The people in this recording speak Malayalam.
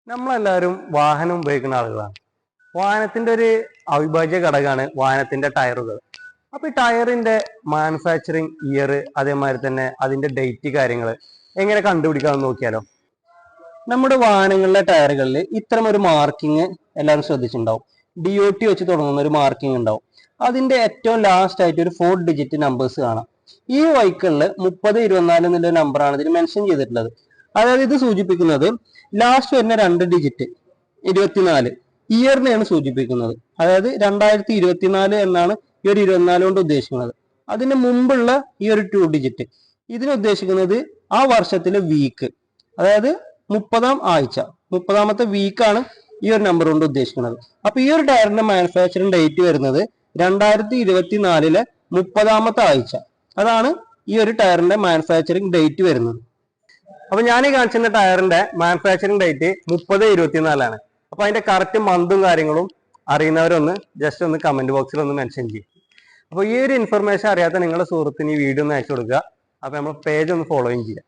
നമ്മളെല്ലാവരും വാഹനം ഉപയോഗിക്കുന്ന ആളുകളാണ്. വാഹനത്തിന്റെ ഒരു അവിഭാജ്യ ഘടകമാണ് വാഹനത്തിന്റെ ടയറുകൾ. അപ്പൊ ഈ ടയറിന്റെ മാനുഫാക്ചറിങ് ഇയർ, അതേമാതിരി തന്നെ അതിന്റെ ഡേറ്റ് കാര്യങ്ങൾ എങ്ങനെ കണ്ടുപിടിക്കാമെന്ന് നോക്കിയാലോ. നമ്മുടെ വാഹനങ്ങളിലെ ടയറുകളിൽ ഇത്തരം ഒരു മാർക്കിങ് എല്ലാവരും ശ്രദ്ധിച്ചിട്ടുണ്ടാവും. DOT വെച്ച് തുടങ്ങുന്ന ഒരു മാർക്കിംഗ് ഉണ്ടാവും. അതിന്റെ ഏറ്റവും ലാസ്റ്റ് ആയിട്ട് ഒരു 4 ഡിജിറ്റ് നമ്പേഴ്സ് കാണാം. ഈ വെഹിക്കിളിൽ 3024 എന്നുള്ള നമ്പറാണ് ഇതിൽ മെൻഷൻ ചെയ്തിട്ടുള്ളത്. അതായത് ഇത് സൂചിപ്പിക്കുന്നത് ലാസ്റ്റ് വരുന്ന 2 ഡിജിറ്റ് 24 ഇയറിനെയാണ് സൂചിപ്പിക്കുന്നത്. അതായത് 2024 എന്നാണ് ഈ ഒരു 24 കൊണ്ട് ഉദ്ദേശിക്കുന്നത്. അതിന് മുമ്പുള്ള ഈ ഒരു 2 ഡിജിറ്റ് ഇതിന് ഉദ്ദേശിക്കുന്നത് ആ വർഷത്തിലെ വീക്ക്, അതായത് 30ാം ആഴ്ച, 30ാമത്തെ വീക്കാണ് ഈ ഒരു നമ്പർ കൊണ്ട് ഉദ്ദേശിക്കുന്നത്. അപ്പൊ ഈ ഒരു ടയറിന്റെ മാനുഫാക്ചറിംഗ് ഡേറ്റ് വരുന്നത് 2024 30ാമത്തെ ആഴ്ച. അതാണ് ഈ ഒരു ടയറിന്റെ മാനുഫാക്ചറിംഗ് ഡേറ്റ് വരുന്നത്. അപ്പൊ ഞാൻ ഈ കാണിച്ചിരുന്ന ടയറിന്റെ മാനുഫാക്ചറിംഗ് ഡേറ്റ് 30/24 അപ്പൊ അതിന്റെ കറക്റ്റ് മന്തും കാര്യങ്ങളും അറിയുന്നവരൊന്ന് ജസ്റ്റ് ഒന്ന് കമന്റ് ബോക്സിൽ ഒന്ന് മെൻഷൻ ചെയ്യും. അപ്പൊ ഈ ഒരു ഇൻഫർമേഷൻ അറിയാത്ത നിങ്ങളുടെ സുഹൃത്തിന് ഈ വീഡിയോ ഒന്ന് അയച്ചു കൊടുക്കുക. അപ്പൊ നമ്മൾ പേജ് ഒന്ന് ഫോളോയും ചെയ്യാം.